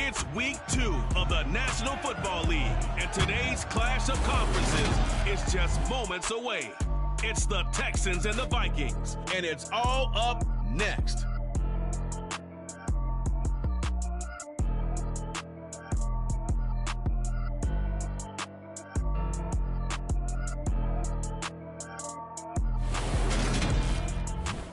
It's week 2 of the National Football League, and today's clash of conferences is just moments away. It's the Texans and the Vikings, and it's all up next.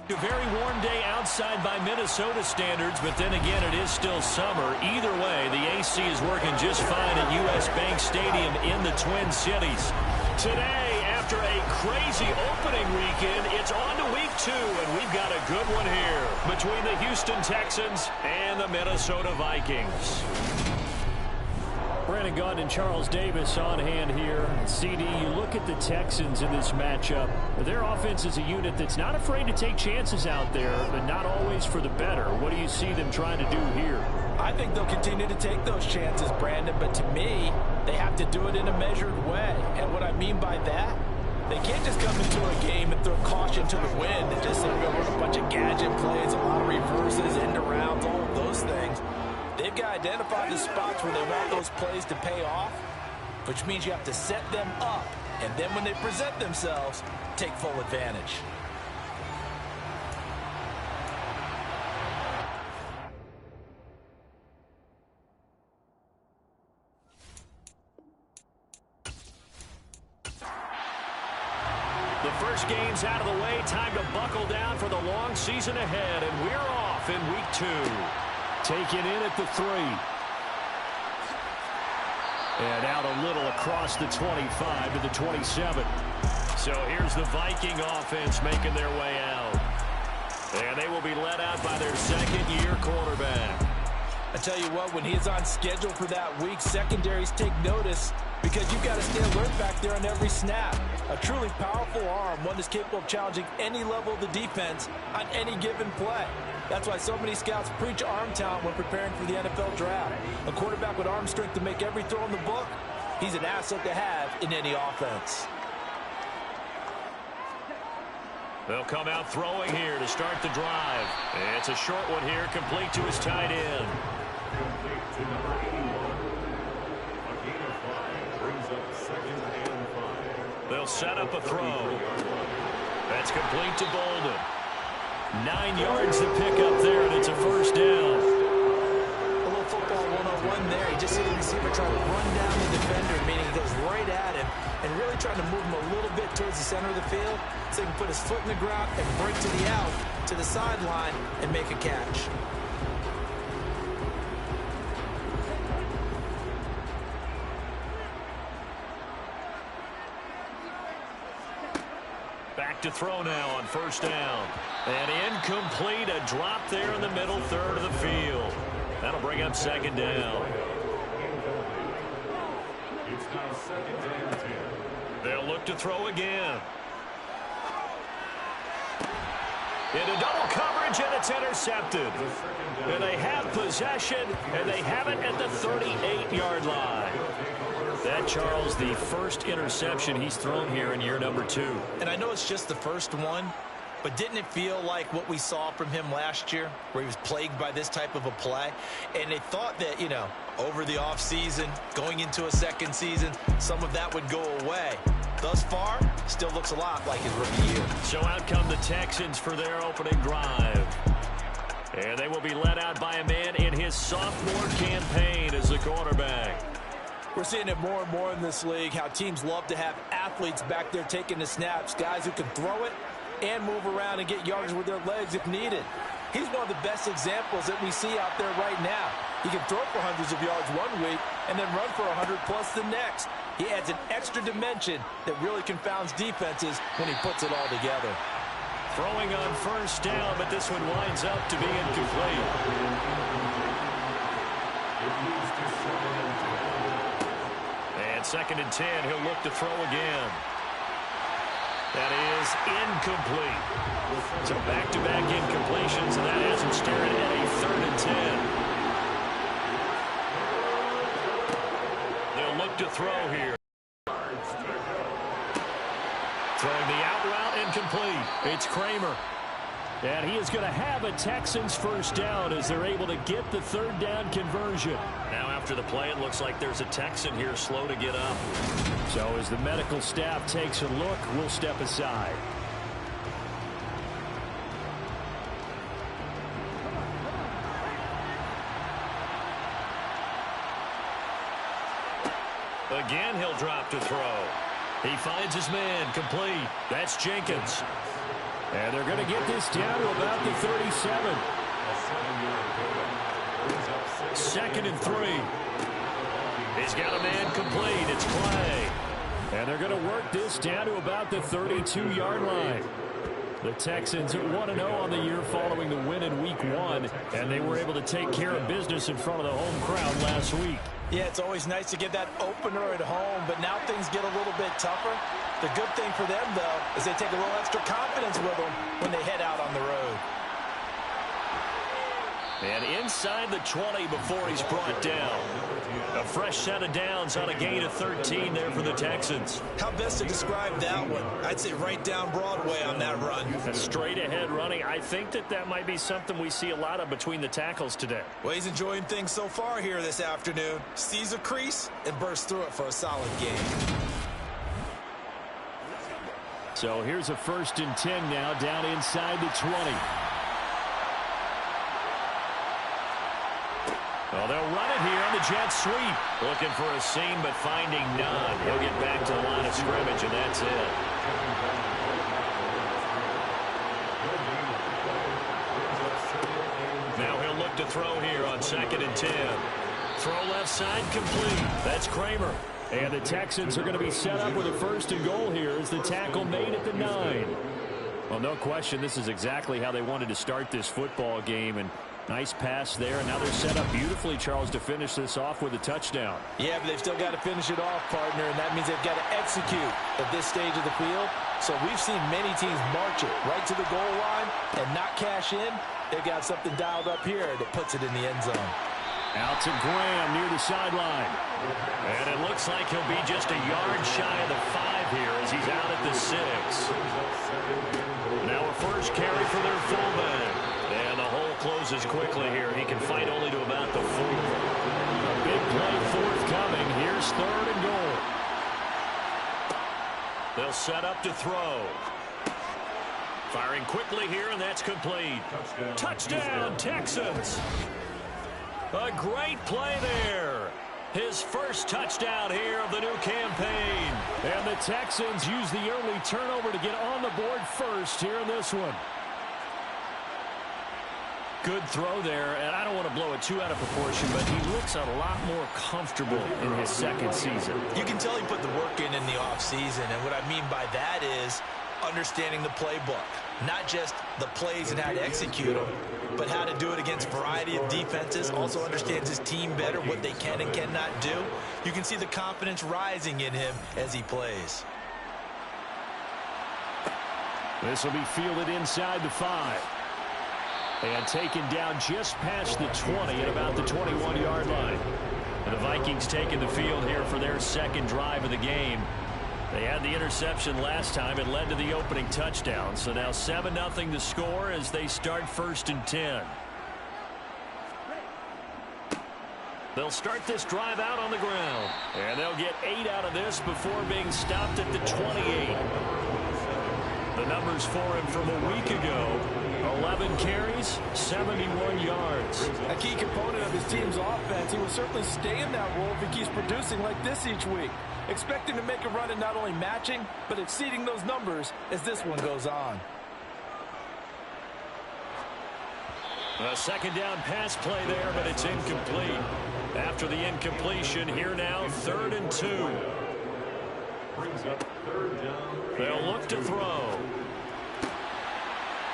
A very warm day outside by Minnesota standards, but then again, it is still summer. Either way, the AC is working just fine at U.S. Bank Stadium in the Twin Cities. Today, after a crazy opening weekend, it's on to week 2, and we've got a good one here between the Houston Texans and the Minnesota Vikings. Brandon Gaudin and Charles Davis on hand here. CD, you look at the Texans in this matchup. Their offense is a unit that's not afraid to take chances out there, but not always for the better. What do you see them trying to do here? I think they'll continue to take those chances, Brandon, but to me, they have to do it in a measured way. And what I mean by that, they can't just come into a game and throw caution to the wind and just say we're going to run a bunch of gadget plays, a lot of reverses, end arounds, all of those things. They've got to identify the spots where they want those plays to pay off, which means you have to set them up, and then when they present themselves, take full advantage. The first game's out of the way. Time to buckle down for the long season ahead, and we're off in week 2. Taken in at the 3. And out a little across the 25 to the 27. So here's the Viking offense making their way out. And they will be led out by their second-year quarterback. I tell you what, when he's on schedule for that week, secondaries take notice because you've got to stay alert back there on every snap. A truly powerful arm, one that's capable of challenging any level of the defense on any given play. That's why so many scouts preach arm talent when preparing for the NFL draft. A quarterback with arm strength to make every throw in the book, he's an asset to have in any offense. They'll come out throwing here to start the drive. It's a short one here, complete to his tight end. They'll set up a throw. That's complete to Bolden. 9 yards to pick up there, and it's a first down. A little football 101 there. You just see the receiver trying to run down the defender, meaning he goes right at him, and really trying to move him a little bit towards the center of the field so he can put his foot in the ground and break to the out, to the sideline, and make a catch. Back to throw now on first down. And incomplete, a drop there in the middle third of the field. That'll bring up second down. They'll look to throw again. Into double coverage, and it's intercepted. And they have possession, and they have it at the 38-yard line. That, Charles, the first interception he's thrown here in year number 2. And I know it's just the first one, but didn't it feel like what we saw from him last year, where he was plagued by this type of a play? And they thought that, you know, over the offseason, going into a second season, some of that would go away. Thus far, still looks a lot like his rookie year. So out come the Texans for their opening drive. And they will be led out by a man in his sophomore campaign as the quarterback. We're seeing it more and more in this league, how teams love to have athletes back there taking the snaps, guys who can throw it and move around and get yards with their legs if needed. He's one of the best examples that we see out there right now. He can throw for hundreds of yards one week and then run for 100+ the next. He adds an extra dimension that really confounds defenses when he puts it all together. Throwing on first down, but this one winds up to be incomplete. And 2nd and 10, he'll look to throw again. That is incomplete. So back-to-back incompletions, and that has him staring at a 3rd and 10. They'll look to throw here. Throwing the out route, incomplete. It's Kramer. And he is going to have a Texans first down as they're able to get the third down conversion. Now after the play, it looks like there's a Texan here slow to get up. So as the medical staff takes a look, we'll step aside. Again, he'll drop to throw. He finds his man complete. That's Jenkins. And they're going to get this down to about the 37. 2nd and 3. He's got a man complete. It's Clay. And they're going to work this down to about the 32-yard line. The Texans are 1-0 on the year following the win in Week 1. And they were able to take care of business in front of the home crowd last week. Yeah, it's always nice to get that opener at home, but now things get a little bit tougher. The good thing for them, though, is they take a little extra confidence with them when they head out on the road. And inside the 20 before he's brought down. A fresh set of downs on a gain of 13 there for the Texans. How best to describe that one? I'd say right down Broadway on that run. A straight ahead running. I think that might be something we see a lot of between the tackles today. Well, he's enjoying things so far here this afternoon. Sees a crease and bursts through it for a solid game. So here's a 1st and 10 now down inside the 20. Well, they'll run it here on the jet sweep. Looking for a seam, but finding none. He'll get back to the line of scrimmage, and that's it. Now he'll look to throw here on 2nd and 10. Throw left side complete. That's Kramer. And the Texans are going to be set up with a 1st and goal here as the tackle made at the 9. Well, no question, this is exactly how they wanted to start this football game. And nice pass there, and now they're set up beautifully, Charles, to finish this off with a touchdown. Yeah, but they've still got to finish it off, partner, and that means they've got to execute at this stage of the field. So we've seen many teams march it right to the goal line and not cash in. They've got something dialed up here that puts it in the end zone. Out to Graham near the sideline. And it looks like he'll be just a yard shy of the 5 here as he's out at the 6. Now a first carry for their fullback. And the hole closes quickly here. He can fight only to about the 4. A big play forthcoming. Here's 3rd and goal. They'll set up to throw. Firing quickly here, and that's complete. Touchdown, Texans. A great play there. His first touchdown here of the new campaign. And the Texans use the early turnover to get on the board first here in this one. Good throw there, and I don't want to blow it too out of proportion, but he looks a lot more comfortable in his 2nd season. You can tell he put the work in the offseason, and what I mean by that is understanding the playbook. Not just the plays and how to execute them, but how to do it against a variety of defenses. Also understands his team better, what they can and cannot do. You can see the confidence rising in him as he plays. This will be fielded inside the 5. And taken down just past the 20 at about the 21-yard line. And the Vikings taking the field here for their 2nd drive of the game. They had the interception last time. It led to the opening touchdown. So now 7-0 the score as they start 1st and 10. They'll start this drive out on the ground. And they'll get 8 out of this before being stopped at the 28. The numbers for him from a week ago. 11 carries, 71 yards. A key component of his team's offense. He will certainly stay in that role if he keeps producing like this each week. Expect him to make a run at not only matching, but exceeding those numbers as this one goes on. A 2nd down pass play there, but it's incomplete. After the incompletion, here now, 3rd and 2. They'll look to throw.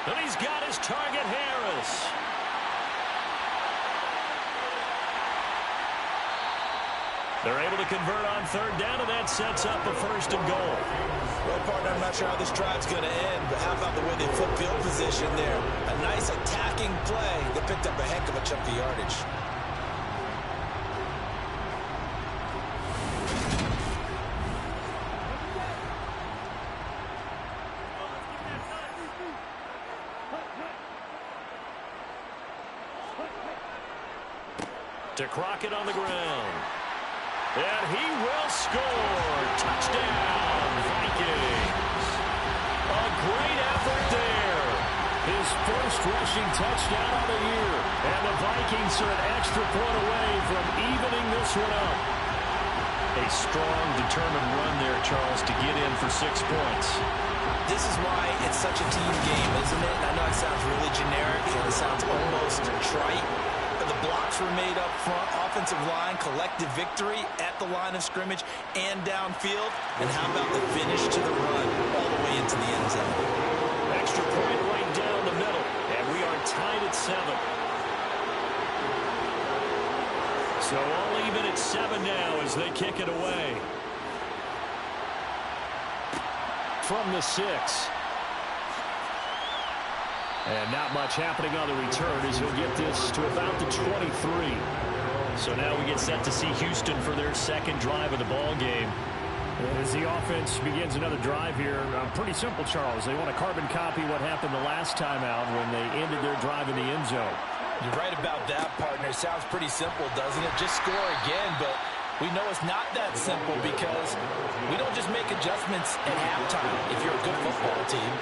And he's got his target, Harris. They're able to convert on 3rd down, and that sets up a 1st and goal. Well, partner, I'm not sure how this drive's going to end, but how about the way they flip field position there? A nice attacking play that picked up a heck of a chunk of yardage. to Crockett on the ground. And he will score. Touchdown, Vikings. A great effort there. His first rushing touchdown of the year. And the Vikings are an extra point away from evening this one up. A strong, determined run there, Charles, to get in for 6 points. This is why it's such a team game, isn't it? And I know it sounds really generic and it sounds almost trite, but the blocks were made up front, offensive line, collective victory at the line of scrimmage and downfield. And how about the finish to the run all the way into the end zone? Extra point right down the middle, and we are tied at 7. So all even at 7 now as they kick it away. From the 6. And not much happening on the return as he'll get this to about the 23. So now we get set to see Houston for their second drive of the ball game. As the offense begins another drive here, pretty simple, Charles. They want to carbon copy what happened the last time out when they ended their drive in the end zone. You're right about that, partner. Sounds pretty simple, doesn't it? Just score again, but we know it's not that simple because we don't just make adjustments at halftime if you're a good football team.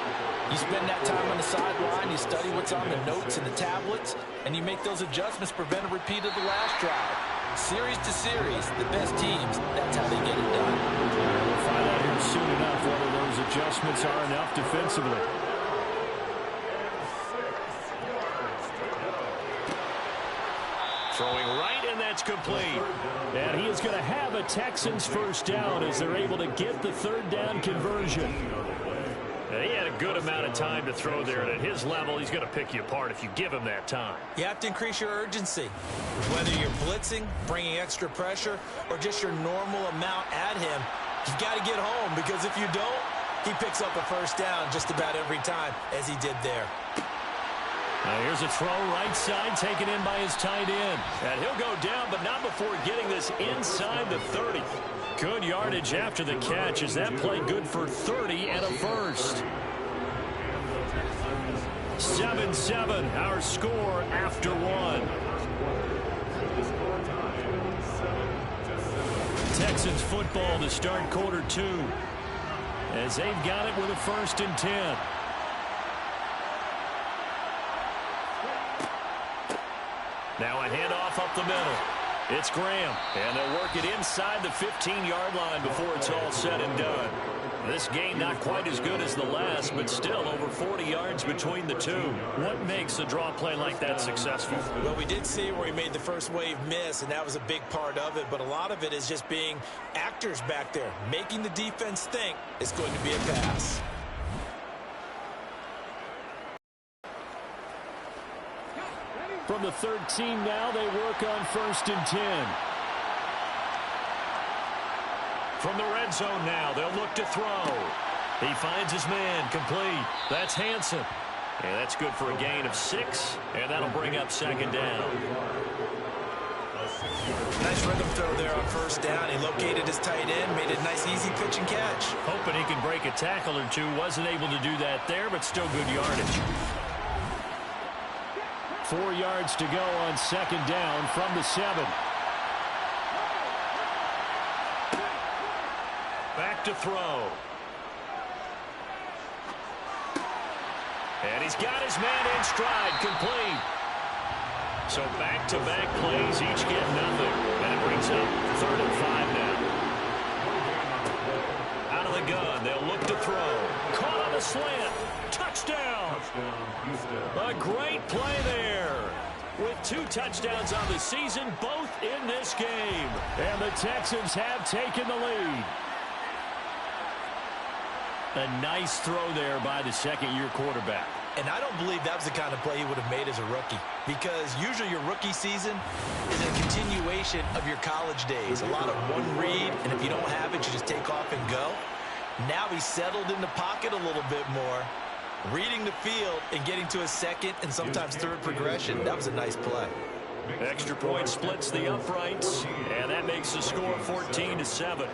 You spend that time on the sideline, you study what's on the notes and the tablets, and you make those adjustments, prevent a repeat of the last drive. Series to series, the best teams, that's how they get it done. We'll find out here soon enough whether those adjustments are enough defensively. Throwing right, and that's complete. And he is going to have a Texans first down as they're able to get the third down conversion. And he had a good amount of time to throw there, and at his level, he's going to pick you apart if you give him that time. You have to increase your urgency. Whether you're blitzing, bringing extra pressure, or just your normal amount at him, you've got to get home, because if you don't, he picks up a first down just about every time, as he did there. Now here's a throw right side taken in by his tight end. And he'll go down, but not before getting this inside the 30. Good yardage after the catch as that play good for 30 and a first. 7-7, our score after 1. Texans football to start quarter 2 as they've got it with a 1st and 10. Now a handoff up the middle. It's Graham, and they'll work it inside the 15-yard line before it's all said and done. This game not quite as good as the last, but still over 40 yards between the two. What makes a draw play like that successful? Well, we did see where he made the first wave miss, and that was a big part of it, but a lot of it is just being actors back there, making the defense think it's going to be a pass. From the 13 now, they work on 1st and 10. From the red zone now, they'll look to throw. He finds his man, complete. That's Hansen. And that's good for a gain of 6, and that'll bring up 2nd down. Nice rhythm throw there on 1st down. He located his tight end, made a nice easy pitch and catch. Hoping he can break a tackle or two. Wasn't able to do that there, but still good yardage. 4 yards to go on 2nd down from the 7. Back to throw. And he's got his man in stride, complete. So back-to-back plays, each get nothing. And it brings up 3rd and 5 now. Out of the gun, they'll look to throw. Caught on the slant. Touchdown. A great play there. With 2 touchdowns on the season, both in this game. And the Texans have taken the lead. A nice throw there by the 2nd-year quarterback. And I don't believe that was the kind of play he would have made as a rookie, because usually your rookie season is a continuation of your college days. A lot of one read, and if you don't have it, you just take off and go. Now he's settled in the pocket a little bit more, reading the field and getting to a 2nd and sometimes 3rd progression. That was a nice play. Extra point splits the uprights, and that makes the score 14-7.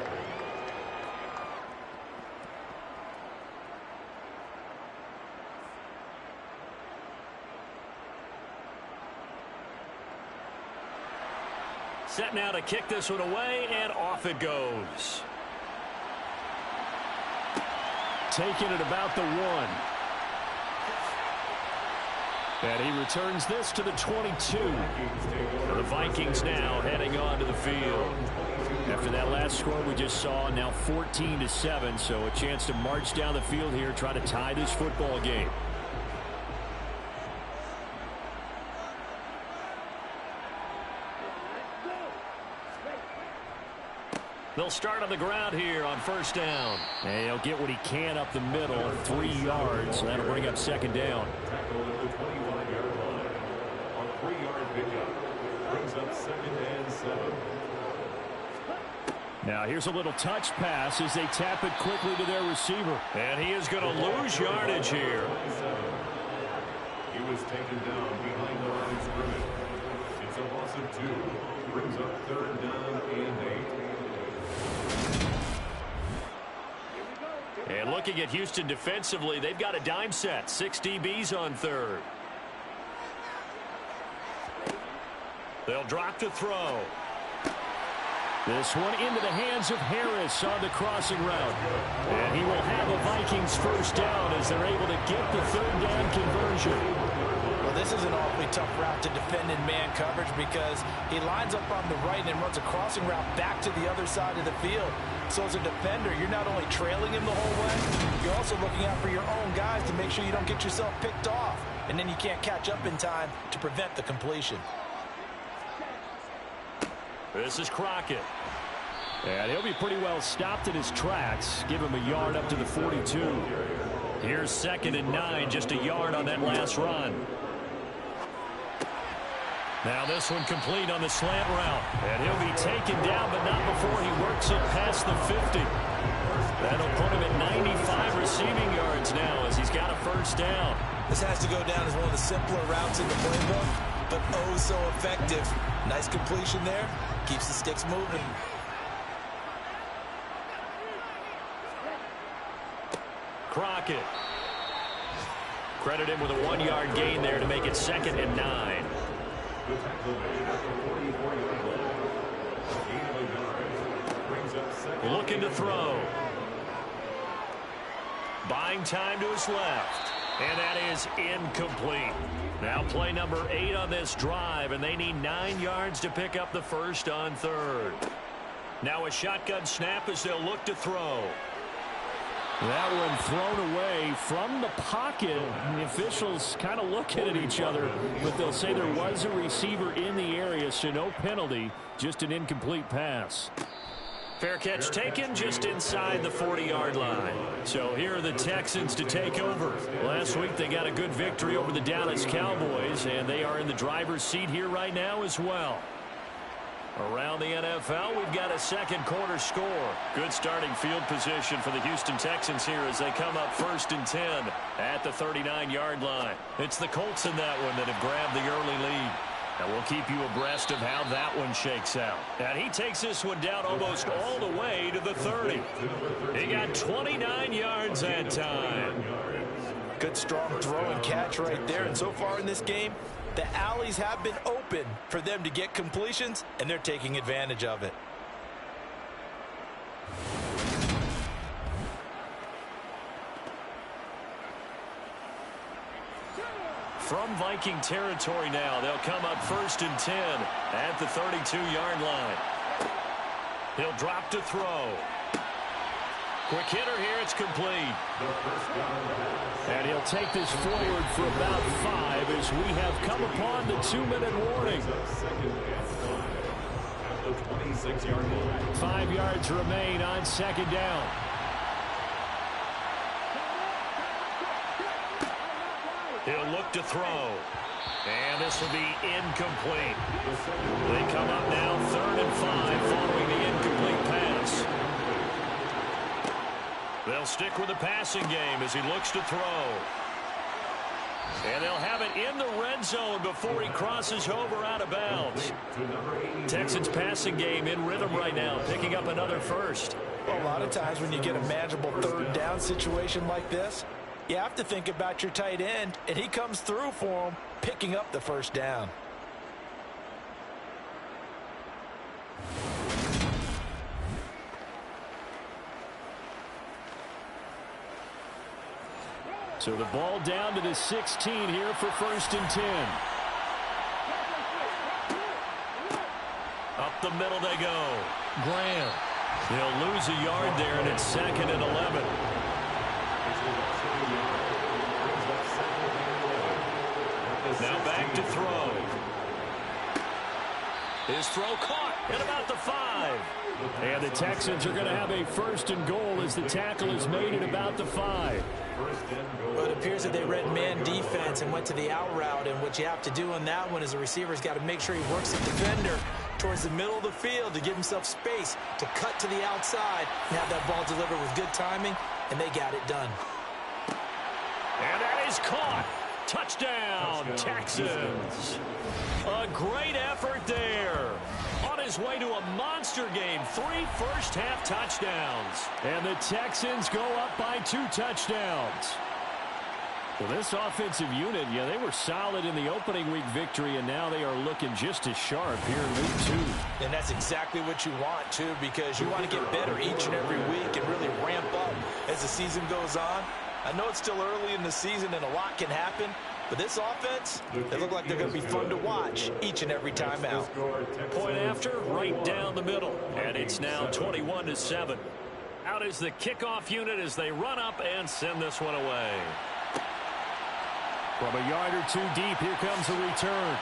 Set now to kick this one away, and off it goes. Taking it about the 1. And he returns this to the 22. The Vikings now heading on to the field. After that last score we just saw, now 14-7, so a chance to march down the field here, try to tie this football game. They'll start on the ground here on first down. And he'll get what he can up the middle, 3 yards. So that'll bring up second down. Tackle at the 25-yard line. On 3-yard pickup. Brings up 2nd and 7. Now here's a little touch pass as they tap it quickly to their receiver. And he is going to lose yardage here. He was taken down behind the line of scrimmage. It's a loss of 2. Brings up 3rd down and 8. And looking at Houston defensively, they've got a dime set. 6 DBs on third. They'll drop to throw. This one into the hands of Harris on the crossing route. And he will have a Vikings first down as they're able to get the 3rd down conversion. Well, this is an awfully tough route to defend in man coverage because he lines up on the right and runs a crossing route back to the other side of the field. So as a defender, you're not only trailing him the whole way, you're also looking out for your own guys to make sure you don't get yourself picked off. And then you can't catch up in time to prevent the completion. This is Crockett. And he'll be pretty well stopped in his tracks. Give him a yard up to the 42. Here's 2nd and 9, just a yard on that last run. Now this one complete on the slant route. And he'll be taken down, but not before he works it past the 50. That'll put him at 95 receiving yards now as he's got a first down. This has to go down as one of the simpler routes in the playbook, but oh so effective. Nice completion there. Keeps the sticks moving. Crockett. Credit him with a 1-yard gain there to make it 2nd and 9. The tackle made at the 44-yard line. Gain of a yard. Brings up 2nd. Looking to throw. Buying time to his left. And that is incomplete. Now play number 8 on this drive, and they need 9 yards to pick up the first on 3rd. Now a shotgun snap as they'll look to throw. That one thrown away from the pocket. The officials kind of looking at each other, but they'll say there was a receiver in the area, so no penalty, just an incomplete pass. Fair catch taken just inside the 40-yard line. So here are the Texans to take over. Last week they got a good victory over the Dallas Cowboys, and they are in the driver's seat here right now as well. Around the NFL, we've got a second quarter score. Good starting field position for the Houston Texans here as they come up 1st and 10 at the 39-yard line. It's the Colts in that one that have grabbed the early lead. And we'll keep you abreast of how that one shakes out. And he takes this one down almost all the way to the 30. He got 29 yards that time. Good strong throw and catch right there. And so far in this game, the alleys have been open for them to get completions, and they're taking advantage of it. From Viking territory now, they'll come up 1st and 10 at the 32-yard line. He'll drop to throw. Quick hitter here, it's complete. And he'll take this forward for about 5 as we have come upon the 2-minute warning. 5 yards remain on 2nd down. He'll look to throw. And this will be incomplete. They come up now 3rd and 5 following the incomplete pass. They'll stick with the passing game as he looks to throw. And they'll have it in the red zone before he crosses over out of bounds. Texans passing game in rhythm right now, picking up another first. Well, a lot of times when you get a manageable 3rd down situation like this, you have to think about your tight end, and he comes through for him, picking up the first down. So the ball down to the 16 here for 1st and 10. Up the middle they go. Graham. They'll lose a yard there, and it's 2nd and 11. Now back to throw. His throw caught at about the 5. And the Texans are going to have a 1st and goal as the tackle is made at about the 5. Well, it appears that they read man defense and went to the out route, and what you have to do on that one is the receiver's got to make sure he works the defender towards the middle of the field to give himself space to cut to the outside and have that ball delivered with good timing, and they got it done. And that is caught. Touchdown, Texans. A great effort there. On his way to a monster game, 3 first-half touchdowns. And the Texans go up by 2 touchdowns. Well, this offensive unit, yeah, they were solid in the opening week victory, and now they are looking just as sharp here in week 2. And that's exactly what you want, too, because you want to get better each and every week and really ramp up as the season goes on. I know it's still early in the season and a lot can happen, but this offense, they look like they're going to be fun to watch each and every time out. Point after, right down the middle. And it's now 21-7. Out is the kickoff unit as they run up and send this one away. From a yard or 2 deep, here comes the return.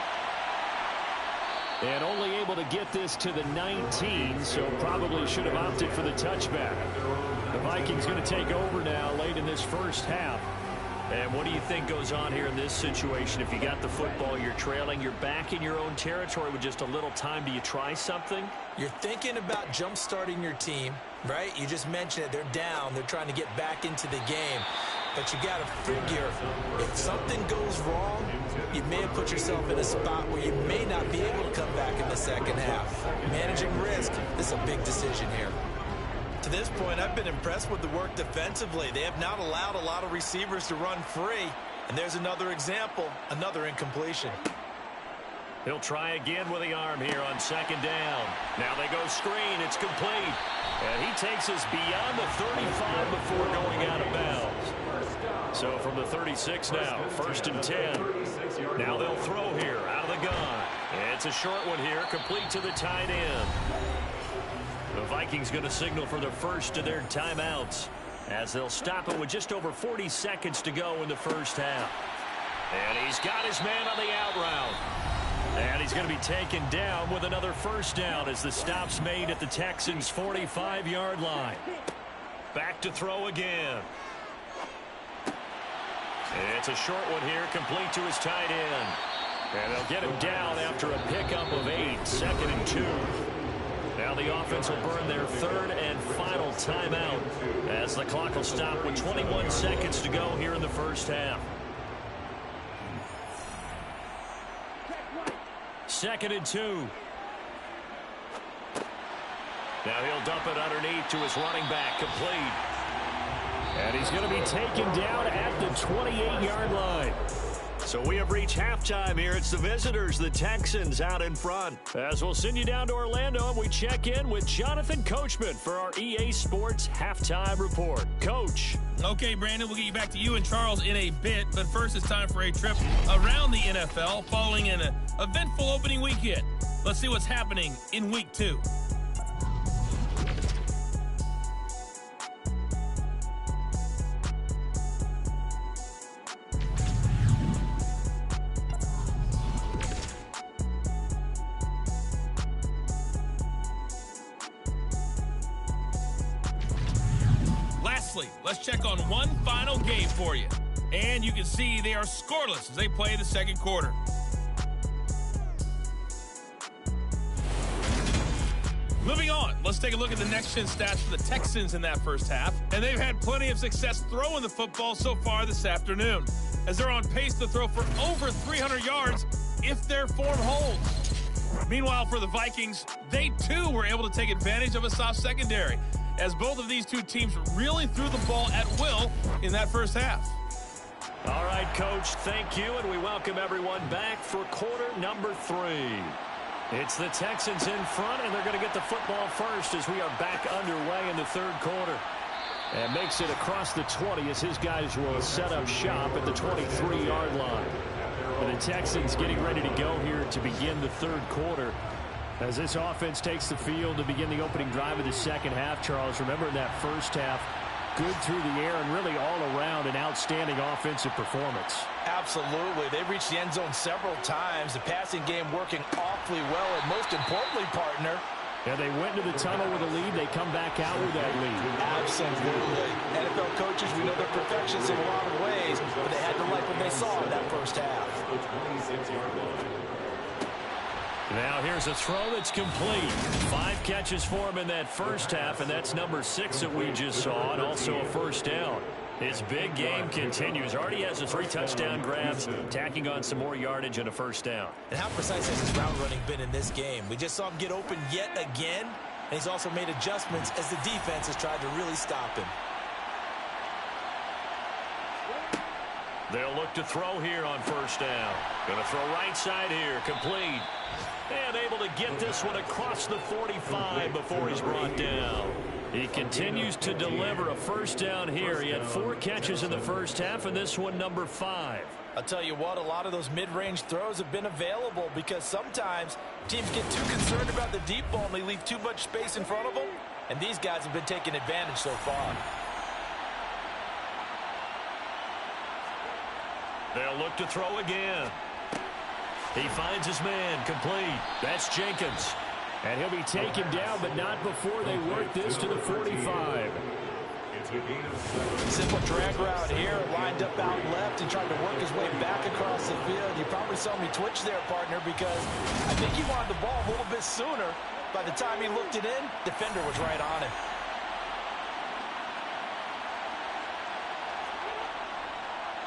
And only able to get this to the 19, so probably should have opted for the touchback. The Vikings going to take over now late in this first half. And what do you think goes on here in this situation? If you got the football, you're trailing, you're back in your own territory with just a little time. Do you try something? You're thinking about jump-starting your team, right? You just mentioned it. They're down. They're trying to get back into the game. But you got to figure, if something goes wrong, you may have put yourself in a spot where you may not be able to come back in the second half. Managing risk is a big decision here. To this point, I've been impressed with the work defensively. They have not allowed a lot of receivers to run free. And there's another example, another incompletion. He'll try again with the arm here on 2nd down. Now they go screen. It's complete. And he takes us beyond the 35 before going out of bounds. So from the 36 now, 1st and 10. Now they'll throw here out of the gun. It's a short one here, complete to the tight end. The Vikings going to signal for the first of their timeouts as they'll stop it with just over 40 seconds to go in the first half. And he's got his man on the out route. And he's going to be taken down with another 1st down as the stop's made at the Texans' 45-yard line. Back to throw again. It's a short one here, complete to his tight end. And they'll get him down after a pickup of 8, 2nd and 2. Now the offense will burn their 3rd and final timeout as the clock will stop with 21 seconds to go here in the first half. 2nd and 2. Now he'll dump it underneath to his running back, complete. And he's going to be taken down at the 28-yard line. So we have reached halftime here. It's the visitors, the Texans, out in front. As we'll send you down to Orlando, and we check in with Jonathan Coachman for our EA Sports Halftime Report. Coach. Okay, Brandon, we'll get you back to you and Charles in a bit. But first, it's time for a trip around the NFL following an eventful opening weekend. Let's see what's happening in Week 2. Let's check on one final game for you. And you can see they are scoreless as they play the second quarter. Moving on, let's take a look at the next-gen stats for the Texans in that first half. And they've had plenty of success throwing the football so far this afternoon, as they're on pace to throw for over 300 yards if their form holds. Meanwhile, for the Vikings, they too were able to take advantage of a soft secondary, as both of these two teams really threw the ball at will in that first half. All right, Coach, thank you, and we welcome everyone back for quarter number 3. It's the Texans in front, and they're going to get the football first as we are back underway in the third quarter. And makes it across the 20 as his guys will set up shop at the 23-yard line. And the Texans getting ready to go here to begin the third quarter. As this offense takes the field to begin the opening drive of the second half, Charles, remember in that first half, good through the air and really all around an outstanding offensive performance. Absolutely. They reached the end zone several times. The passing game working awfully well, and most importantly, partner, yeah, they went to the tunnel with a lead. They come back out with that lead. Absolutely. NFL coaches, we know they're perfectionists in a lot of ways, but they had to like what they saw in that first half. Now here's a throw that's complete. 5 catches for him in that first half, and that's number 6 that we just saw, and also a first down. His big game continues. Already has the 3 touchdown grabs, tacking on some more yardage and a first down. And how precise has his route running been in this game? We just saw him get open yet again, and he's also made adjustments as the defense has tried to really stop him. They'll look to throw here on first down. Going to throw right side here, complete. And able to get this one across the 45 before he's brought down. He continues to deliver a first down here. He had 4 catches in the first half, and this one number 5. I'll tell you what, a lot of those mid-range throws have been available because sometimes teams get too concerned about the deep ball and they leave too much space in front of them, and these guys have been taking advantage so far. They'll look to throw again. He finds his man, complete. That's Jenkins. And he'll be taken down, but not before they work this to the 45. Simple drag route here, lined up out left and tried to work his way back across the field. You probably saw me twitch there, partner, because I think he wanted the ball a little bit sooner. By the time he looked it in, defender was right on him.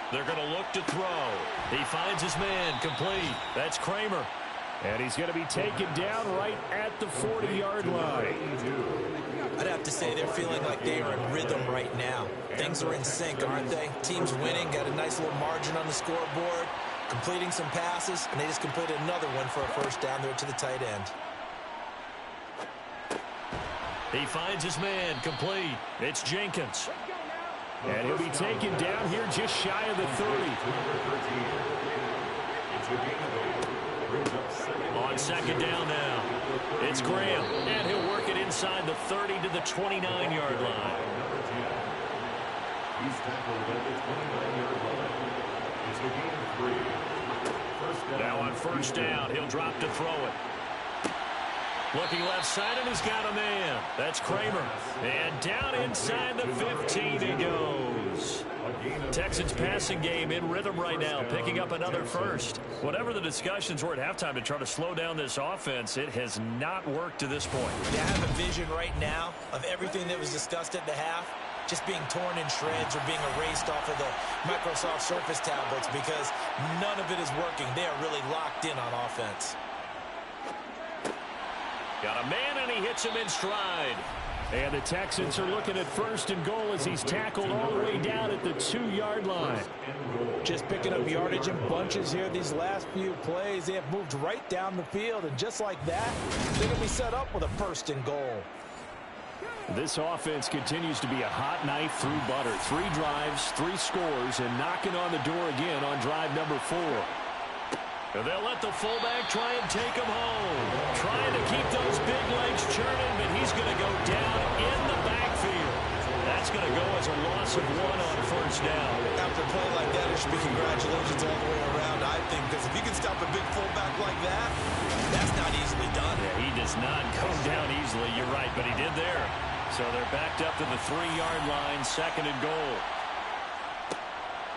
They're going to look to throw. He finds his man, complete. That's Kramer. And he's going to be taken down right at the 40-yard line. I'd have to say they're feeling like they are in rhythm right now. Things are in sync, aren't they? Team's winning, got a nice little margin on the scoreboard, completing some passes, and they just completed another one for a first down there to the tight end. He finds his man, complete. It's Jenkins. And he'll be taken down here just shy of the 30. On second down now, it's Graham, and he'll work it inside the 30 to the 29-yard line. He's tackled at the 29-yard line. It's a gain of 3. Now on first down, he'll drop to throw it. Looking left side, and he's got a man. That's Kramer. And down inside the 15 he goes. Texans passing game in rhythm right now, picking up another first. Whatever the discussions were at halftime to try to slow down this offense, it has not worked to this point. They have a vision right now of everything that was discussed at the half just being torn in shreds or being erased off of the Microsoft Surface tablets because none of it is working. They are really locked in on offense. Got a man, and he hits him in stride. And the Texans are looking at first and goal as he's tackled all the way down at the 2-yard line. Just picking up yardage in bunches here these last few plays. They have moved right down the field, and just like that, they're going to be set up with a first and goal. This offense continues to be a hot knife through butter. 3 drives, 3 scores, and knocking on the door again on drive number 4. They'll let the fullback try and take him home. Trying to keep those big legs churning, but he's going to go down in the backfield. That's going to go as a loss of 1 on first down. After a play like that, it should be congratulations all the way around, I think, because if you can stop a big fullback like that, that's not easily done. Yeah, he does not come down easily, you're right, but he did there. So they're backed up to the 3-yard line, second and goal.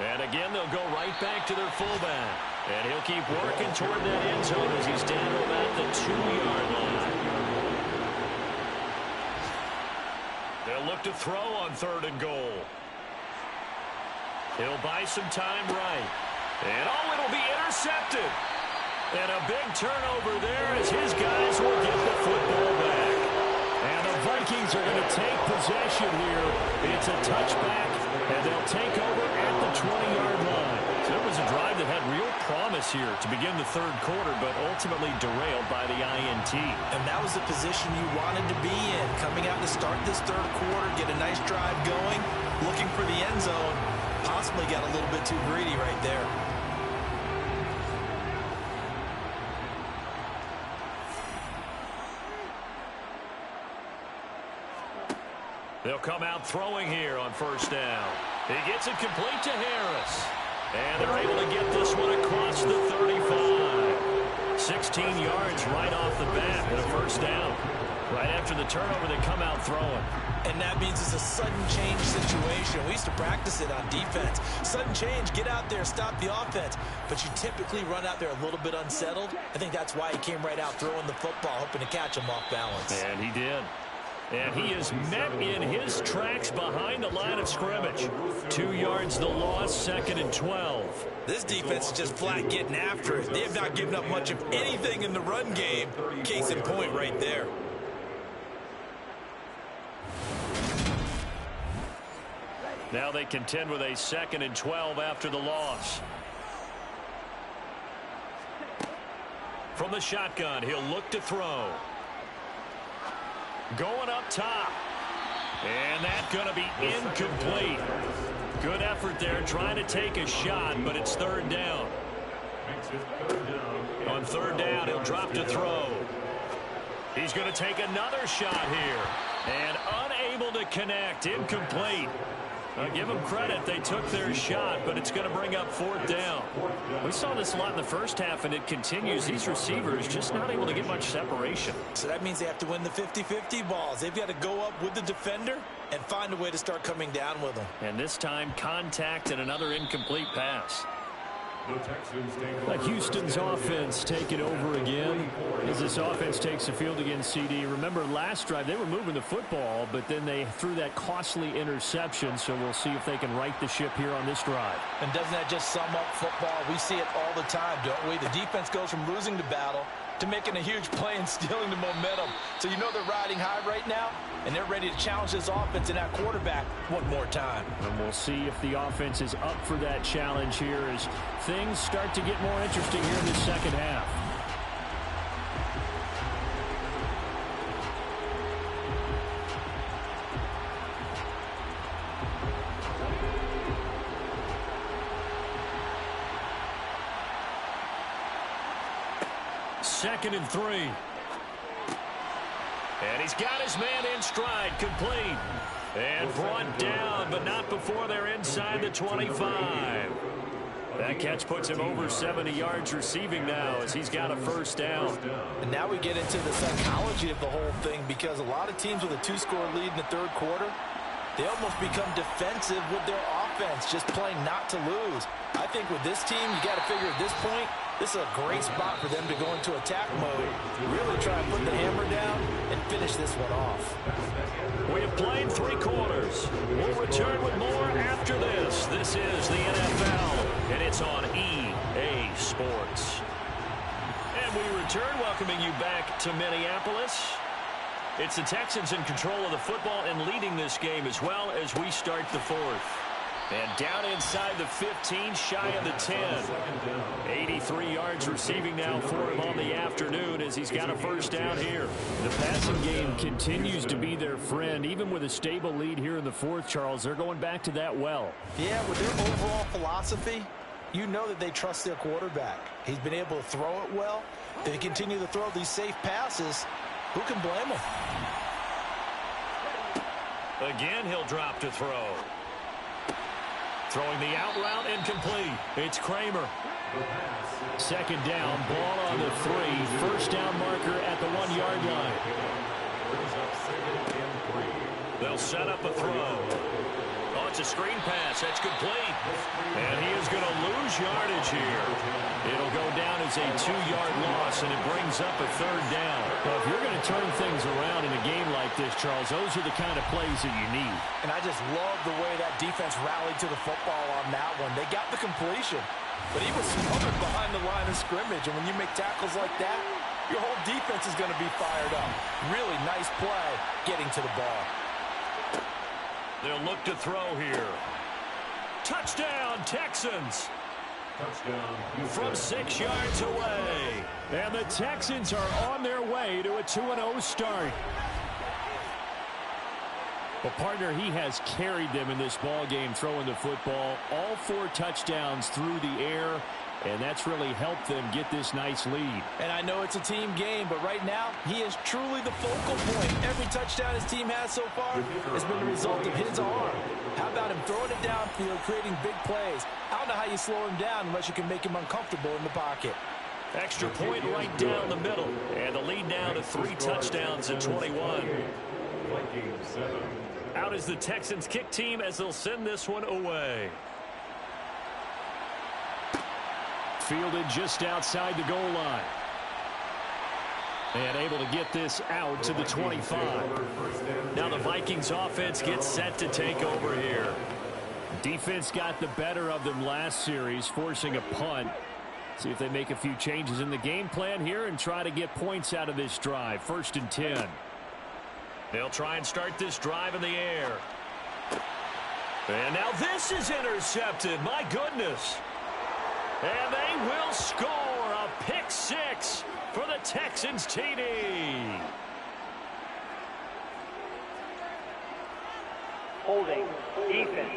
And again, they'll go right back to their fullback. And he'll keep working toward that end zone as he's down about the 2-yard line. They'll look to throw on third and goal. He'll buy some time right. And it'll be intercepted. And a big turnover there as his guys will get the football back. And the Vikings are going to take possession here. It's a touchback, and they'll take over at the 20-yard line. So it was a drive that had real promise here to begin the third quarter, but ultimately derailed by the INT. And that was the position you wanted to be in. Coming out to start this third quarter, get a nice drive going, looking for the end zone. Possibly got a little bit too greedy right there. They'll come out throwing here on first down. He gets it complete to Harris. And they're able to get this one across the 35. 16 yards right off the bat and a first down. Right after the turnover, they come out throwing. And that means it's a sudden change situation. We used to practice it on defense. Sudden change, get out there, stop the offense. But you typically run out there a little bit unsettled. I think that's why he came right out throwing the football, hoping to catch him off balance. And he did. And he is met in his tracks behind the line of scrimmage. 2 yards the loss, 2nd and 12. This defense is just flat getting after it. They have not given up much of anything in the run game. Case in point right there. Now they contend with a 2nd and 12 after the loss. From the shotgun, he'll look to throw. Going up top. And that's going to be incomplete. Good effort there trying to take a shot, but it's third down. On third down, he'll drop to throw. He's going to take another shot here. And unable to connect. Incomplete. Give them credit. They took their shot, but it's going to bring up fourth down. We saw this a lot in the first half, and it continues. These receivers just not able to get much separation. So that means they have to win the 50-50 balls. They've got to go up with the defender and find a way to start coming down with them. And this time, contact and another incomplete pass. Houston's offense taking over again as this offense takes the field against CD. Remember last drive they were moving the football, but then they threw that costly interception, so we'll see if they can right the ship here on this drive. And doesn't that just sum up football? We see it all the time, don't we? The defense goes from losing the battle to making a huge play and stealing the momentum. So you know they're riding high right now, and they're ready to challenge this offense and that quarterback one more time. And we'll see if the offense is up for that challenge here as things start to get more interesting here in the second half. Second and 3. And he's got his man in stride, complete. And brought down, but not before they're inside the 25. That catch puts him over 70 yards receiving now as he's got a first down. And now we get into the psychology of the whole thing, because a lot of teams with a 2-score lead in the third quarter, they almost become defensive with their offense, just playing not to lose. I think with this team, you got to figure at this point, this is a great spot for them to go into attack mode, really try and put the hammer down and finish this one off. We have played 3 quarters. We'll return with more after this. This is the NFL, and it's on EA Sports. And we return, welcoming you back to Minneapolis. It's the Texans in control of the football and leading this game as well as we start the fourth. And down inside the 15, shy of the 10. 83 yards receiving now for him on the afternoon as he's got a first down here. The passing game continues to be their friend. Even with a stable lead here in the fourth, Charles, they're going back to that well. Yeah, with their overall philosophy, you know that they trust their quarterback. He's been able to throw it well. They continue to throw these safe passes. Who can blame him? Again, he'll drop to throw. Throwing the out route, incomplete. It's Kramer. Second down, ball on the 3. First down marker at the 1-yard line. They'll set up a throw. Oh, it's a screen pass. That's complete. And he is going to lose yardage here. It'll go down as a 2-yard loss, and it brings up a third down. Well, if you're going to turn things around in a game like this, Charles, those are the kind of plays that you need. And I just love the way that defense rallied to the football on that one. They got the completion, but he was smothered behind the line of scrimmage. And when you make tackles like that, your whole defense is going to be fired up. Really nice play getting to the ball. They'll look to throw here. Touchdown, Texans. From 6 yards away. And the Texans are on their way to a 2-0 start. Well, partner, he has carried them in this ball game throwing the football. All 4 touchdowns through the air, and that's really helped them get this nice lead. And I know it's a team game, but right now, he is truly the focal point. Every touchdown his team has so far has been the result of his arm. How about him throwing it downfield, creating big plays? I don't know how you slow him down unless you can make him uncomfortable in the pocket. Extra point right down the middle. And the lead now to 3 touchdowns at 21. Out is the Texans kick team as they'll send this one away. Fielded just outside the goal line. And able to get this out to the 25. Now the Vikings offense gets set to take over here. Defense got the better of them last series, forcing a punt. See if they make a few changes in the game plan here and try to get points out of this drive. 1st and 10. They'll try and start this drive in the air. And now this is intercepted. My goodness. And they will score a pick 6 for the Texans TD. Holding defense.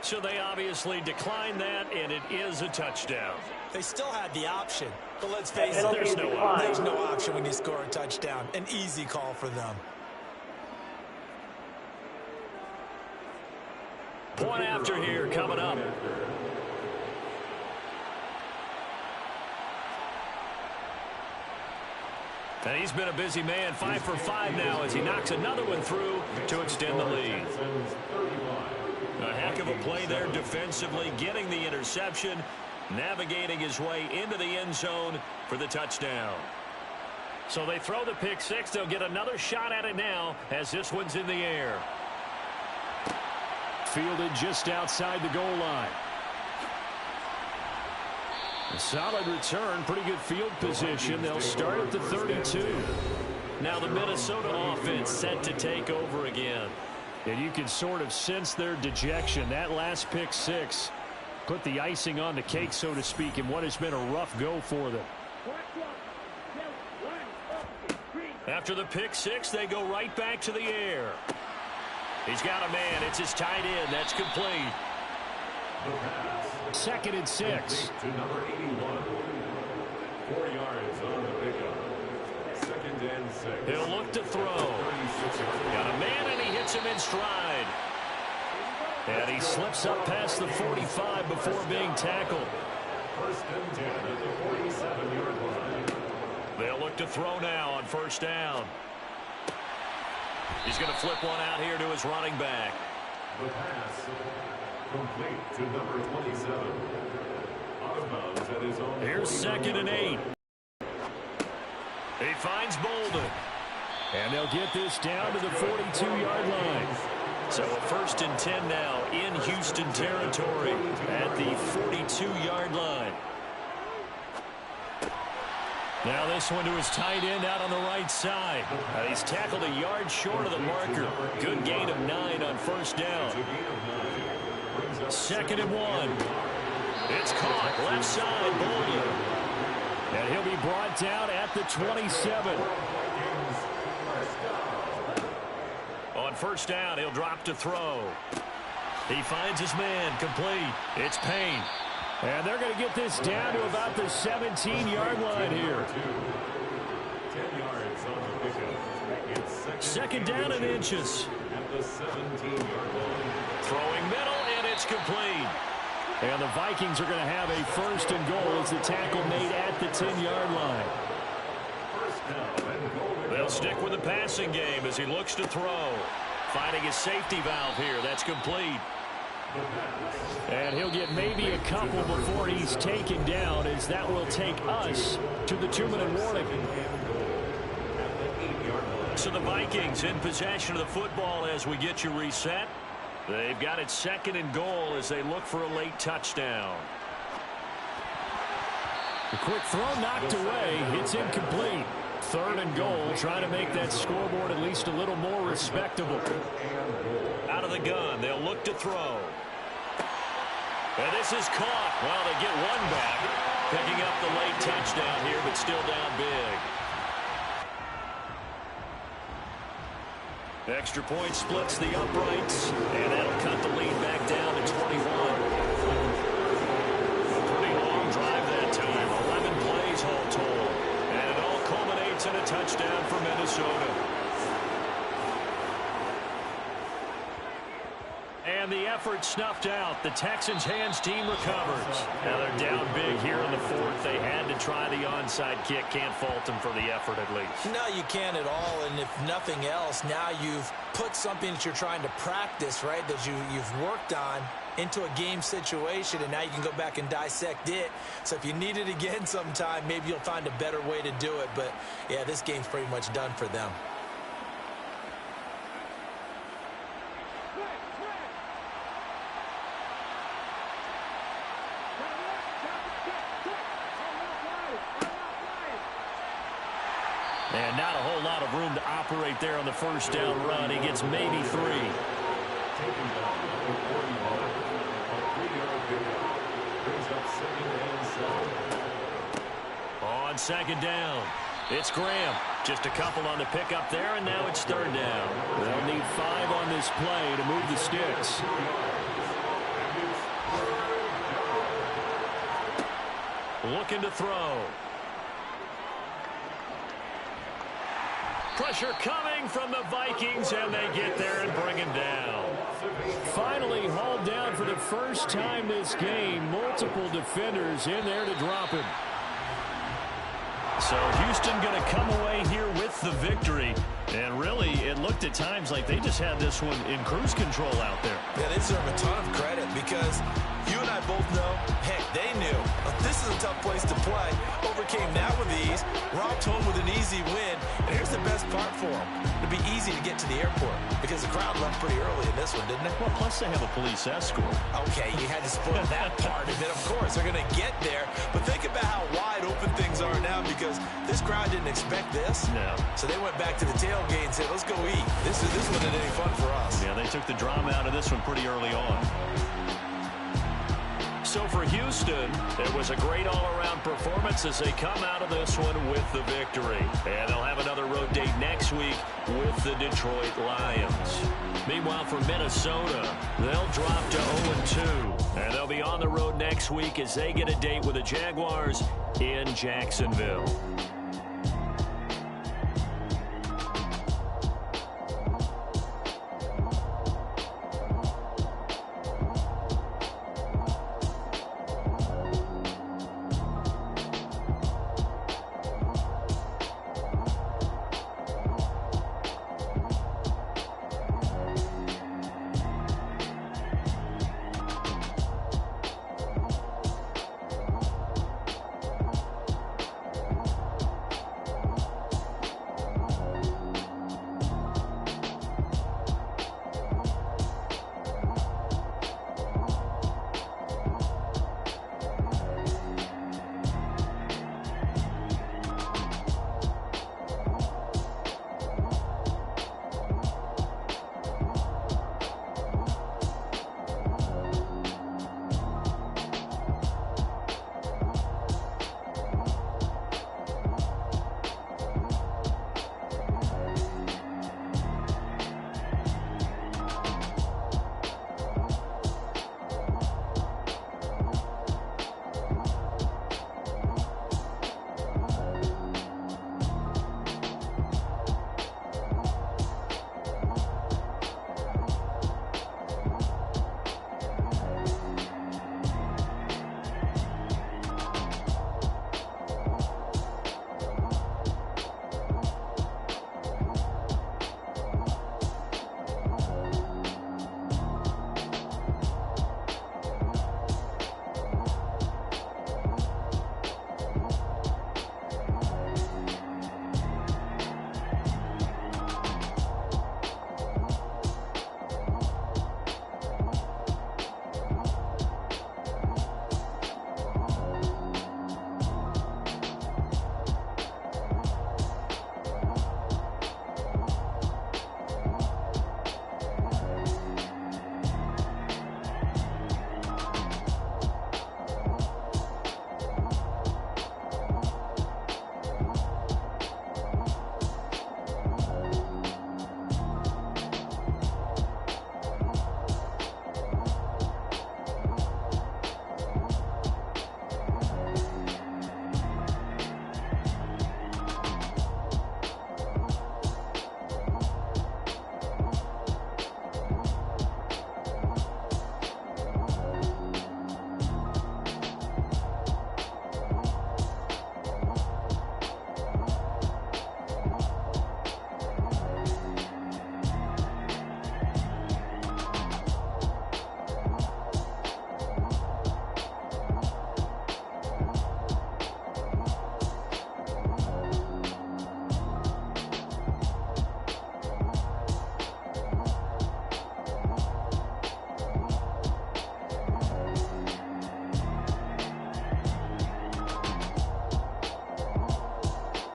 So they obviously declined that, and it is a touchdown. They still had the option, but let's face it, There's no option when you score a touchdown. An easy call for them. Point after here coming up. And he's been a busy man, 5 for 5 now as he knocks another one through to extend the lead. A heck of a play there defensively, getting the interception, navigating his way into the end zone for the touchdown. So they throw the pick 6. They'll get another shot at it now as this one's in the air. Fielded just outside the goal line. A solid return, pretty good field position. They'll start at the 32. Now the Minnesota offense set to take over again. And you can sort of sense their dejection. That last pick 6 put the icing on the cake, so to speak, in what has been a rough go for them. After the pick 6, they go right back to the air. He's got a man. It's his tight end. That's complete. 2nd and 6. To number 81. 4 yards on the pickup. 2nd and 6. He'll look to throw. Got a man, and he hits him in stride. And he slips up past the 45 before being tackled. 1st and 10 at the 47-yard line. They'll look to throw now on 1st down. He's going to flip one out here to his running back. The pass complete to number 27. Out of bounds at his own. Here's 2nd and 8. He finds Bolden. And they'll get this down to the 42-yard line. So a 1st and 10 now in Houston territory at the 42-yard line. Now this one to his tight end out on the right side. He's tackled a yard short of the marker. Good gain of 9 on 1st down. 2nd and 1. It's caught left side, Bolden. And he'll be brought down at the 27. On 1st down, he'll drop to throw. He finds his man, complete. It's Payne. And they're going to get this down to about the 17-yard line here. 10 yards on the pickup. It's 2nd down and inches. At the 17-yard line. Throwing middle, and it's complete. And the Vikings are going to have a 1st and goal as the tackle made at the 10-yard line. They'll stick with the passing game as he looks to throw. Finding his safety valve here. That's complete. And he'll get maybe a couple before he's taken down, as that will take us to the 2-minute warning. So the Vikings in possession of the football as we get you reset. They've got it 2nd and goal as they look for a late touchdown. The quick throw knocked away. It's incomplete. 3rd and goal, trying to make that scoreboard at least a little more respectable. Out of the gun, they'll look to throw. And this is caught. Well, they get one back. Picking up the late touchdown here, but still down big. Extra point splits the uprights, and that'll cut the lead back down to 21. Pretty long drive that time. 11 plays all told. And it all culminates in a touchdown for Minnesota. And the effort snuffed out. The Texans' hands team recovers. Now they're down big here in the 4th. They had to try the onside kick. Can't fault them for the effort at least. No, you can't at all. And if nothing else, now you've put something that you're trying to practice, right, that you've worked on into a game situation, and now you can go back and dissect it. So if you need it again sometime, maybe you'll find a better way to do it. But, yeah, this game's pretty much done for them. And not a whole lot of room to operate there on the first down run. He gets maybe 3. On 2nd down, it's Graham. Just a couple on the pickup there, and now it's 3rd down. They'll need 5 on this play to move the sticks. Looking to throw. Pressure coming from the Vikings, and they get there and bring him down. Finally hauled down for the first time this game. Multiple defenders in there to drop him. So Houston going to come away here with the victory. And really, it looked at times like they just had this one in cruise control out there. Yeah, they deserve a ton of credit because you and I both know, heck, they knew. This is a tough place to play. Overcame that with ease. Rocked home with an easy win. And here's the best part for them. It'd be easy to get to the airport because the crowd left pretty early in this one, didn't it? Well, plus they have a police escort. Okay, you had to spoil that part. And then, of course, they're going to get there. But think about how wide open things are now because this crowd didn't expect this. No. So they went back to the tailgate and said, let's go eat. This wasn't any fun for us. Yeah, they took the drama out of this one pretty early on. So for Houston, it was a great all-around performance as they come out of this one with the victory. And they'll have another road date next week with the Detroit Lions. Meanwhile, for Minnesota, they'll drop to 0-2. And they'll be on the road next week as they get a date with the Jaguars in Jacksonville.